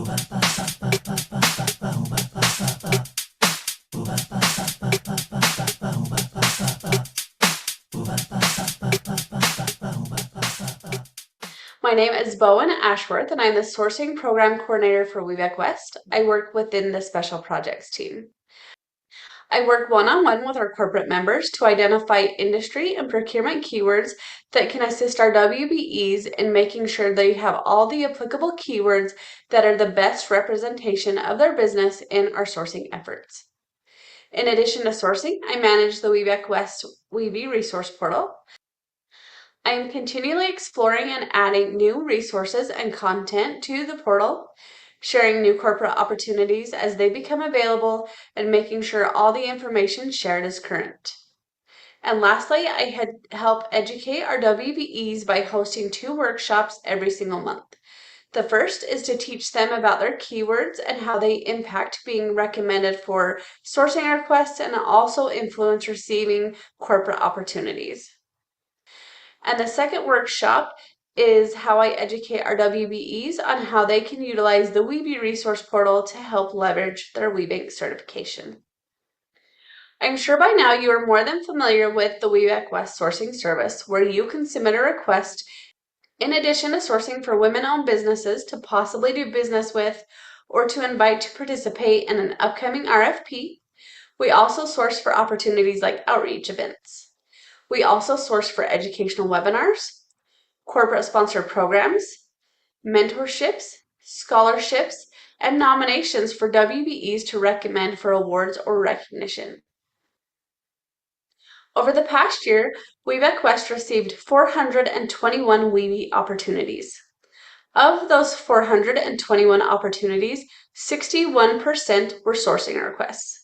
My name is Bowynn Ashworth, and I'm the Sourcing Program Coordinator for WBEC-West. I work within the Special Projects team. I work one-on-one with our corporate members to identify industry and procurement keywords that can assist our WBEs in making sure they have all the applicable keywords that are the best representation of their business in our sourcing efforts. In addition to sourcing, I manage the WBEC-West WeBe resource portal. I am continually exploring and adding new resources and content to the portal, sharing new corporate opportunities as they become available, and making sure all the information shared is current. And lastly, I help educate our WBEs by hosting 2 workshops every single month. The first is to teach them about their keywords and how they impact being recommended for sourcing requests and also influence receiving corporate opportunities. And the second workshop is how I educate our WBEs on how they can utilize the WeBe resource portal to help leverage their WeBank certification. I'm sure by now you are more than familiar with the WeBank-West sourcing service, where you can submit a request in addition to sourcing for women-owned businesses to possibly do business with or to invite to participate in an upcoming RFP. We also source for opportunities like outreach events. We also source for educational webinars, corporate sponsored programs, mentorships, scholarships, and nominations for WBEs to recommend for awards or recognition. Over the past year, WeBank-West received 421 WeBe opportunities. Of those 421 opportunities, 61% were sourcing requests.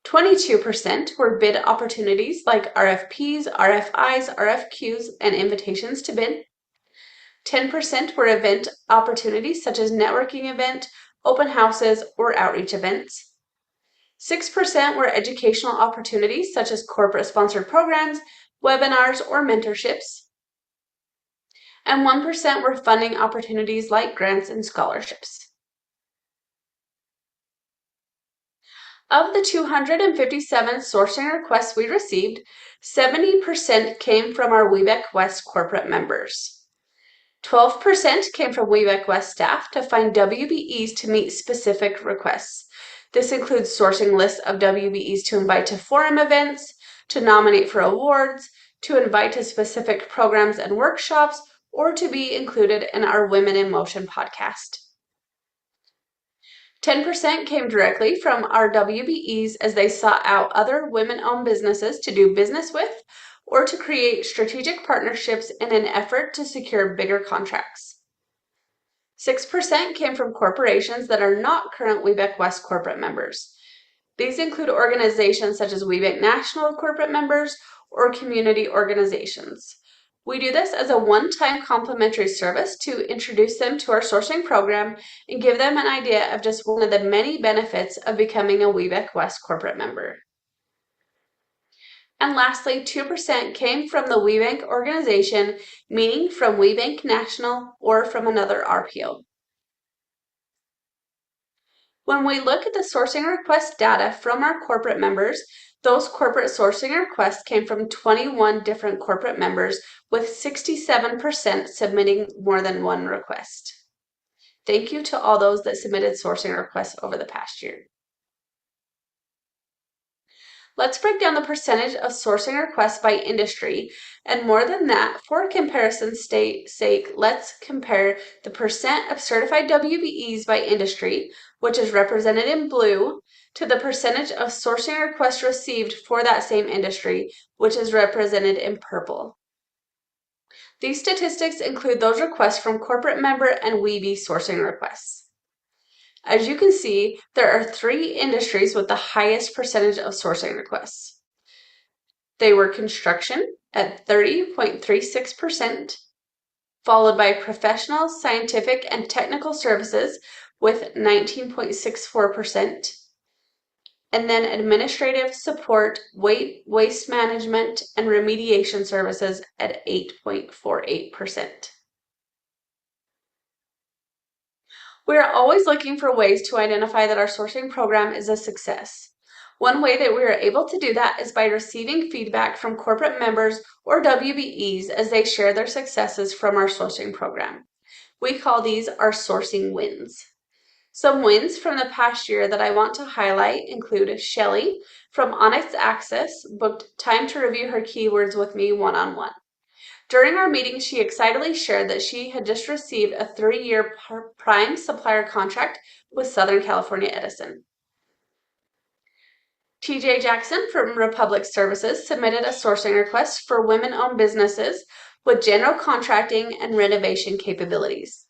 22% were bid opportunities like RFPs, RFIs, RFQs, and invitations to bid. 10% were event opportunities such as networking event, open houses, or outreach events. 6% were educational opportunities such as corporate sponsored programs, webinars, or mentorships. And 1% were funding opportunities like grants and scholarships. Of the 257 sourcing requests we received, 70% came from our WeBank-West corporate members. 12% came from WeBank-West staff to find WBEs to meet specific requests. This includes sourcing lists of WBEs to invite to forum events, to nominate for awards, to invite to specific programs and workshops, or to be included in our Women in Motion podcast. 10% came directly from our WBEs as they sought out other women-owned businesses to do business with or to create strategic partnerships in an effort to secure bigger contracts. 6% came from corporations that are not current WeBank-West corporate members. These include organizations such as WeBank National corporate members or community organizations. We do this as a one-time complimentary service to introduce them to our sourcing program and give them an idea of just one of the many benefits of becoming a WeBank-West corporate member. And lastly, 2% came from the WeBank organization, meaning from WeBank National or from another RPO. When we look at the sourcing request data from our corporate members, those corporate sourcing requests came from 21 different corporate members, with 67% submitting more than one request. Thank you to all those that submitted sourcing requests over the past year. Let's break down the percentage of sourcing requests by industry, and more than that, for comparison's sake, let's compare the percent of certified WBEs by industry, which is represented in blue, to the percentage of sourcing requests received for that same industry, which is represented in purple. These statistics include those requests from corporate member and WeBe sourcing requests. As you can see, there are 3 industries with the highest percentage of sourcing requests. They were construction at 30.36%, followed by professional, scientific, and technical services with 19.64%, and then administrative support, waste management, and remediation services at 8.48%. We are always looking for ways to identify that our sourcing program is a success. One way that we are able to do that is by receiving feedback from corporate members or WBEs as they share their successes from our sourcing program. We call these our sourcing wins. Some wins from the past year that I want to highlight include Shelly from Onyx Access booked time to review her keywords with me one-on-one. During our meeting, she excitedly shared that she had just received a 3-year prime supplier contract with Southern California Edison. TJ Jackson from Republic Services submitted a sourcing request for women-owned businesses with general contracting and renovation capabilities.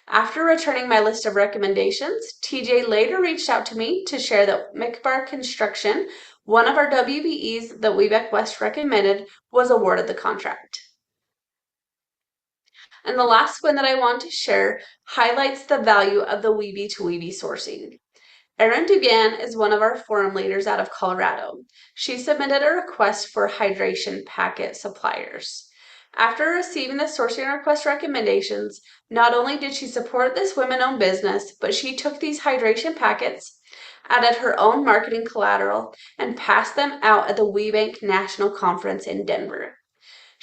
After returning my list of recommendations, TJ later reached out to me to share that McBar Construction, one of our WBEs that WBEC-West recommended, was awarded the contract. And the last one that I want to share highlights the value of the WeBe to WeBe sourcing. Erin Dugan is one of our forum leaders out of Colorado. She submitted a request for hydration packet suppliers. After receiving the sourcing request recommendations, not only did she support this women-owned business, but she took these hydration packets, added her own marketing collateral, and passed them out at the WeBank National Conference in Denver.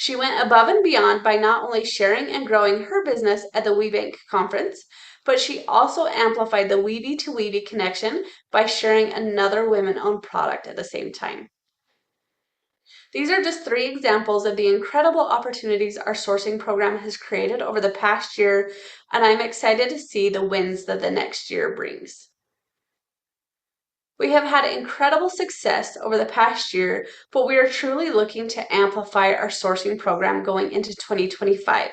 She went above and beyond by not only sharing and growing her business at the WeBank conference, but she also amplified the WeBe to WeBe connection by sharing another women-owned product at the same time. These are just 3 examples of the incredible opportunities our sourcing program has created over the past year, and I'm excited to see the wins that the next year brings. We have had incredible success over the past year, but we are truly looking to amplify our sourcing program going into 2025.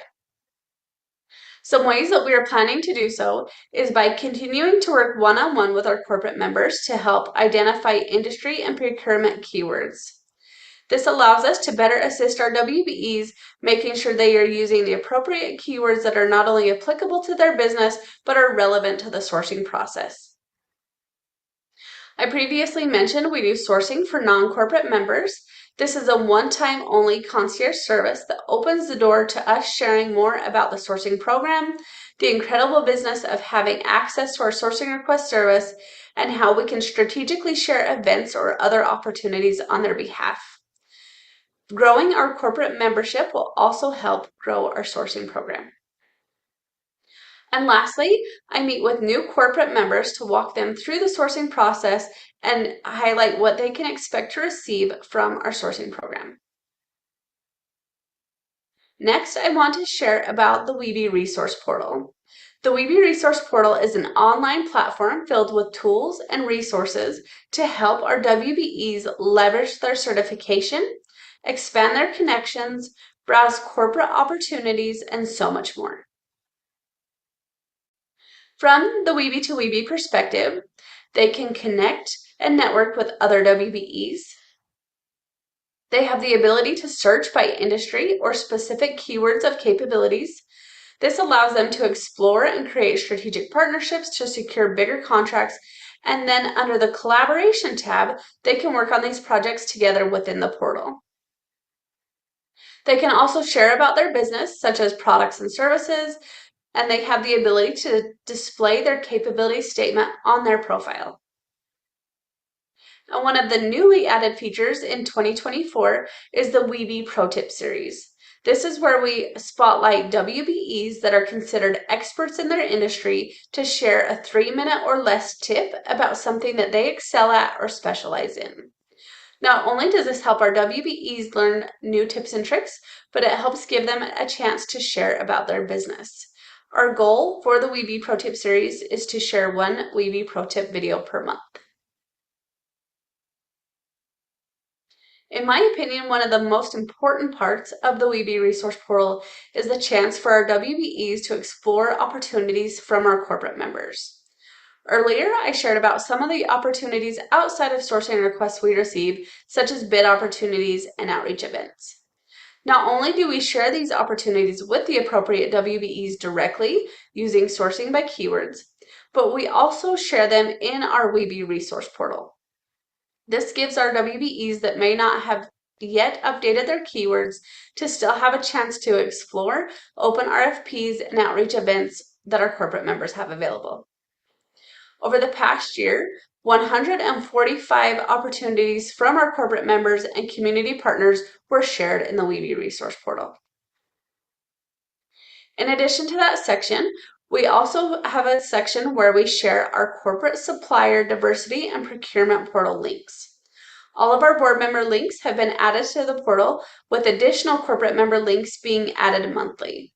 Some ways that we are planning to do so is by continuing to work one-on-one with our corporate members to help identify industry and procurement keywords. This allows us to better assist our WBEs, making sure they are using the appropriate keywords that are not only applicable to their business, but are relevant to the sourcing process. I previously mentioned we do sourcing for non-corporate members. This is a one-time only concierge service that opens the door to us sharing more about the sourcing program, the incredible business of having access to our sourcing request service, and how we can strategically share events or other opportunities on their behalf. Growing our corporate membership will also help grow our sourcing program. And lastly, I meet with new corporate members to walk them through the sourcing process and highlight what they can expect to receive from our sourcing program. Next, I want to share about the WeBe Resource Portal. The WeBe Resource Portal is an online platform filled with tools and resources to help our WBEs leverage their certification, expand their connections, browse corporate opportunities, and so much more. From the WeBe to WeBe perspective, they can connect and network with other WBEs. They have the ability to search by industry or specific keywords of capabilities. This allows them to explore and create strategic partnerships to secure bigger contracts, and then under the collaboration tab, they can work on these projects together within the portal. They can also share about their business, such as products and services, and they have the ability to display their capability statement on their profile. And one of the newly added features in 2024 is the WeBe Pro Tip Series. This is where we spotlight WBEs that are considered experts in their industry to share a 3-minute or less tip about something that they excel at or specialize in. Not only does this help our WBEs learn new tips and tricks, but it helps give them a chance to share about their business. Our goal for the WeBe Pro Tip series is to share 1 WeBe Pro Tip video per month. In my opinion, one of the most important parts of the WeBe Resource Portal is the chance for our WBEs to explore opportunities from our corporate members. Earlier, I shared about some of the opportunities outside of sourcing requests we receive, such as bid opportunities and outreach events. Not only do we share these opportunities with the appropriate WBEs directly using sourcing by keywords, but we also share them in our WeBe Resource Portal. This gives our WBEs that may not have yet updated their keywords to still have a chance to explore open RFPs and outreach events that our corporate members have available. Over the past year, 145 opportunities from our corporate members and community partners were shared in the WBE resource portal. In addition to that section, we also have a section where we share our corporate supplier diversity and procurement portal links. All of our board member links have been added to the portal, with additional corporate member links being added monthly.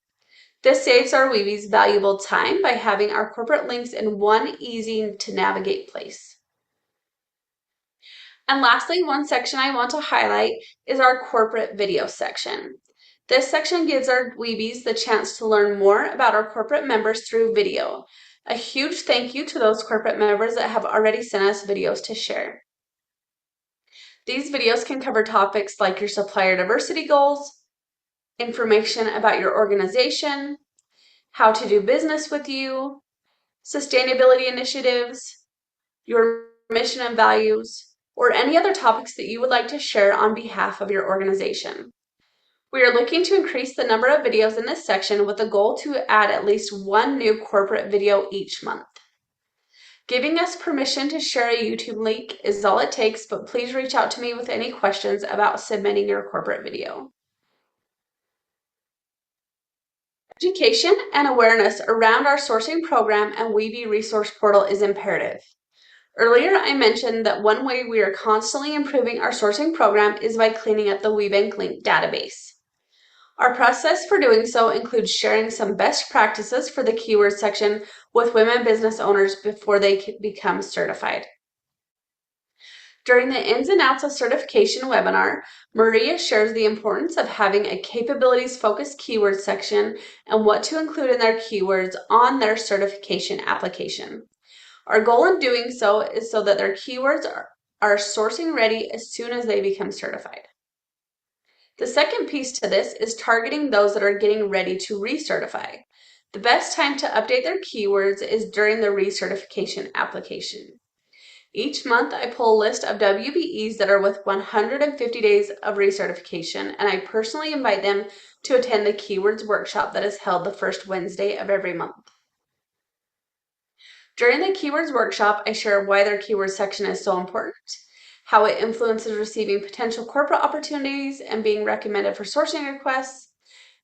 This saves our Weebies valuable time by having our corporate links in one easy to navigate place. And lastly, one section I want to highlight is our corporate video section. This section gives our Weebies the chance to learn more about our corporate members through video. A huge thank you to those corporate members that have already sent us videos to share. These videos can cover topics like your supplier diversity goals, information about your organization, how to do business with you, sustainability initiatives, your mission and values, or any other topics that you would like to share on behalf of your organization. We are looking to increase the number of videos in this section with the goal to add at least one new corporate video each month. Giving us permission to share a YouTube link is all it takes, but please reach out to me with any questions about submitting your corporate video. Education and awareness around our sourcing program and WBE resource portal is imperative. Earlier, I mentioned that one way we are constantly improving our sourcing program is by cleaning up the WBEC link database. Our process for doing so includes sharing some best practices for the keyword section with women business owners before they become certified. During the ins and outs of certification webinar, Maria shares the importance of having a capabilities-focused keyword section and what to include in their keywords on their certification application. Our goal in doing so is so that their keywords are sourcing ready as soon as they become certified. The second piece to this is targeting those that are getting ready to recertify. The best time to update their keywords is during the recertification application. Each month, I pull a list of WBEs that are with 150 days of recertification, and I personally invite them to attend the Keywords Workshop that is held the first Wednesday of every month. During the Keywords Workshop, I share why their keyword section is so important, how it influences receiving potential corporate opportunities and being recommended for sourcing requests,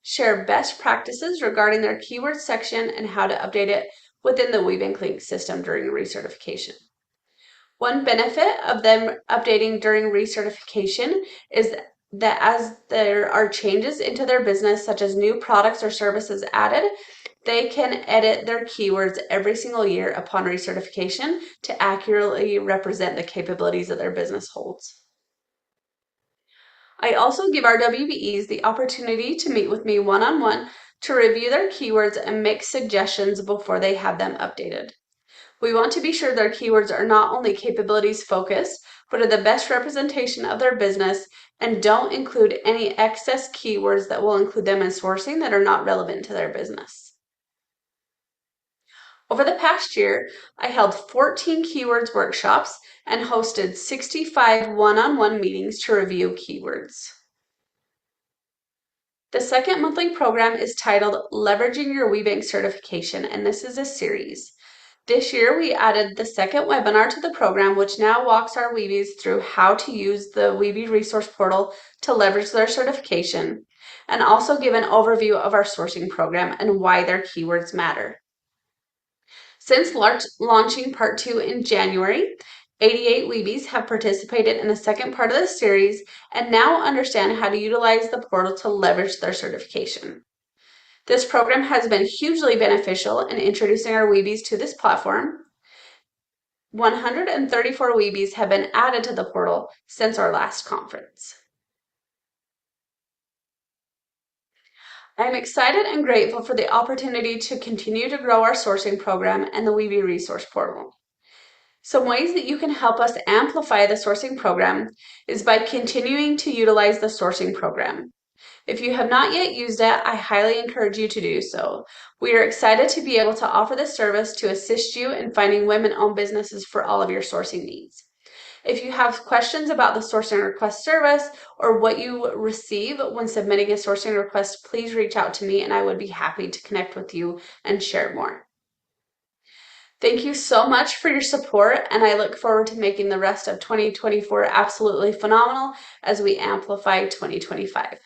share best practices regarding their keyword section and how to update it within the WBEC link system during recertification. One benefit of them updating during recertification is that as there are changes into their business, such as new products or services added, they can edit their keywords every single year upon recertification to accurately represent the capabilities that their business holds. I also give our WBEs the opportunity to meet with me one-on-one to review their keywords and make suggestions before they have them updated. We want to be sure their keywords are not only capabilities focused, but are the best representation of their business and don't include any excess keywords that will include them in sourcing that are not relevant to their business. Over the past year, I held 14 keywords workshops and hosted 65 one-on-one meetings to review keywords. The second monthly program is titled Leveraging Your WBEC Certification, and this is a series. This year, we added the second webinar to the program, which now walks our Weebies through how to use the Weebie resource portal to leverage their certification, and also give an overview of our sourcing program and why their keywords matter. Since launching Part 2 in January, 88 Weebies have participated in the second part of the series and now understand how to utilize the portal to leverage their certification. This program has been hugely beneficial in introducing our Weebies to this platform. 134 Weebies have been added to the portal since our last conference. I am excited and grateful for the opportunity to continue to grow our sourcing program and the WBE resource portal. Some ways that you can help us amplify the sourcing program is by continuing to utilize the sourcing program. If you have not yet used it, I highly encourage you to do so. We are excited to be able to offer this service to assist you in finding women-owned businesses for all of your sourcing needs. If you have questions about the sourcing request service or what you receive when submitting a sourcing request, please reach out to me and I would be happy to connect with you and share more. Thank you so much for your support, and I look forward to making the rest of 2024 absolutely phenomenal as we amplify 2025.